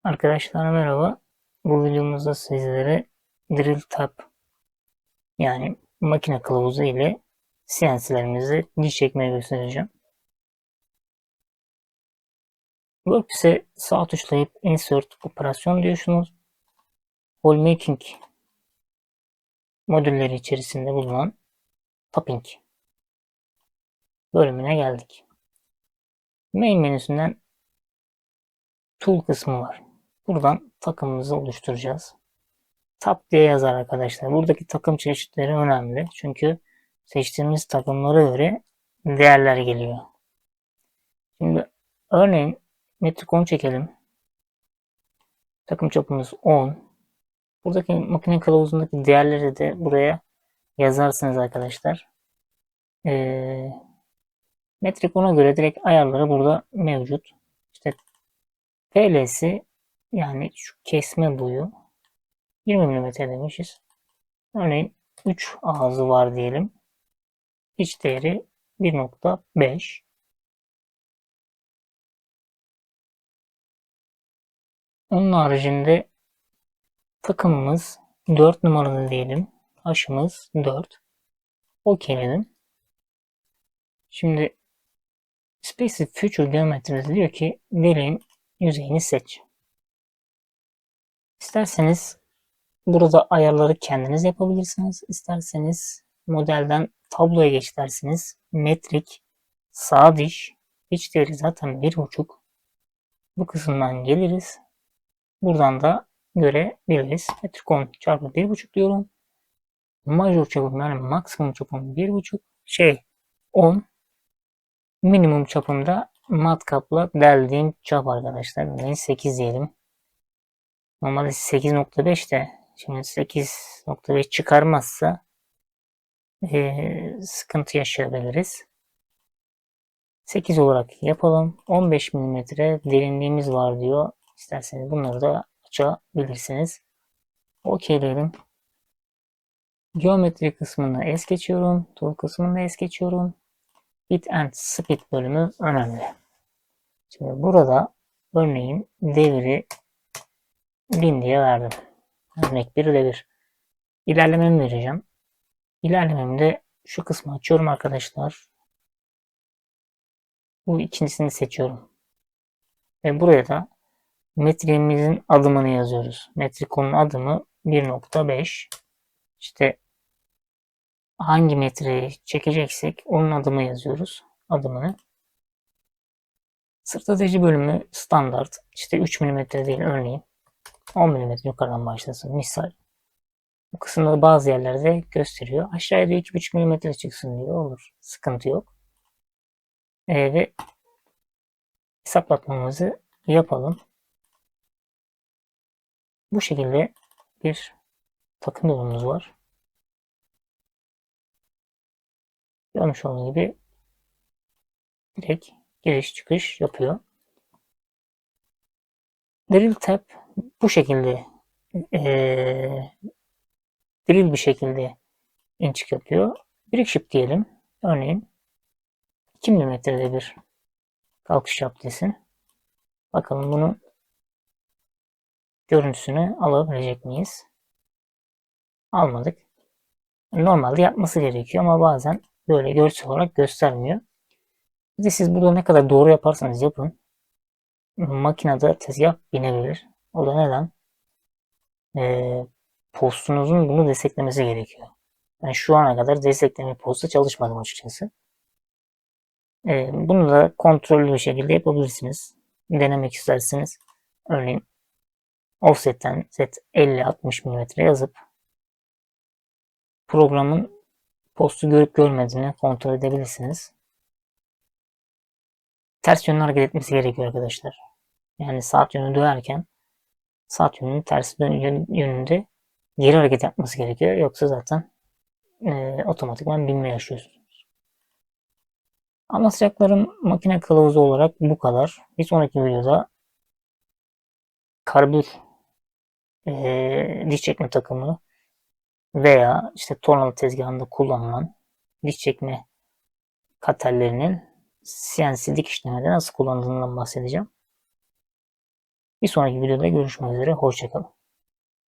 Arkadaşlar merhaba. Bu videomuzda sizlere Drill Tab yani makine kılavuzu ile CNC'lerimizi diş çekmeyi göstereceğim. Workpiece'e sağ tuşlayıp Insert operasyon diyorsunuz. Hole Making modülleri içerisinde bulunan Tapping bölümüne geldik. Main menüsünden Tool kısmı var. Buradan takımımızı oluşturacağız. Tab diye yazar arkadaşlar. Buradaki takım çeşitleri önemli. Çünkü seçtiğimiz takımlara göre değerler geliyor. Şimdi örneğin metrik 10 çekelim. Takım çapımız 10. Buradaki makine kılavuzundaki değerleri de buraya yazarsınız arkadaşlar. Metrik 10'a göre direkt ayarları burada mevcut. İşte PL'si yani şu kesme boyu 20 mm demişiz. Örneğin 3 ağzı var diyelim. İç değeri 1.5. Onun haricinde takımımız 4 numaralı diyelim. Aşımız 4. OK'ledim. Şimdi Specific Feature geometrisi diyor ki deliğin yüzeyini seç. İsterseniz burada ayarları kendiniz yapabilirsiniz. İsterseniz modelden tabloya geç dersiniz. Metrik, sağ diş, iç değeri zaten 1.5. Bu kısımdan geliriz. Buradan da görebiliriz. Metrik 10 çarpı 1.5 diyorum. Major çapım yani maksimum çapım 1.5. 10. Minimum çapımda matkapla deldiğim çap arkadaşlar. Örneğin 8 diyelim. Normalde 8.5 de şimdi 8.5 çıkarmazsa sıkıntı yaşayabiliriz. 8 olarak yapalım. 15 mm derinliğimiz var diyor. İsterseniz bunları da açabilirsiniz. OK diyelim. Geometri kısmını es geçiyorum. Tool kısmını es geçiyorum. Bit and Speed bölümü önemli. Şimdi burada örneğin devri 1000 diye verdim. Örnek 1 devir. İlerlememi vereceğim. İlerlememde şu kısmı açıyorum arkadaşlar. Bu ikincisini seçiyorum. Ve buraya da metriğimizin adımını yazıyoruz. Metrikonun adımı 1.5. İşte hangi metreyi çekeceksek onun adımı yazıyoruz. Adımını. Strateji bölümü standart. İşte 3 mm değil örneğin. 10 mm yukarıdan başlasın. Misal. Bu kısımda bazı yerlerde gösteriyor. Aşağıya da 2,5 mm çıksın diyor. Olur. Sıkıntı yok. Ve hesaplatmamızı yapalım. Bu şekilde bir takım yolumuz var. Görmüş olduğunuz gibi direkt giriş çıkış yapıyor. Drill tab bu şekilde drill bir şekilde inçik yapıyor. Brick ship diyelim. Örneğin 2 mm'de bir kalkış yap desin. Bakalım bunun görüntüsünü alabilecek miyiz? Almadık. Normalde yapması gerekiyor ama bazen böyle görsel olarak göstermiyor. Bir de siz burada ne kadar doğru yaparsanız yapın makinede tezgah binebilir. O da neden? Postunuzun bunu desteklemesi gerekiyor. Ben şu ana kadar destekleme posta çalışmadım açıkçası. Bunu da kontrollü bir şekilde yapabilirsiniz. Denemek isterseniz örneğin offset'ten set 50-60 mm yazıp programın postu görüp görmediğini kontrol edebilirsiniz. Ters yönlü hareket etmesi gerekiyor arkadaşlar. Yani saat yönü dönerken saat yönünün tersi yönünde geri hareket yapması gerekiyor. Yoksa zaten otomatikman binme yaşıyorsunuz. Anlatacaklarım makine kılavuzu olarak bu kadar. Bir sonraki videoda karbür diş çekme takımı veya işte tornalı tezgahında kullanılan diş çekme katerlerinin CNC dikişlemede nasıl kullanıldığından bahsedeceğim. Bir sonraki videoda görüşmek üzere. Hoşçakalın.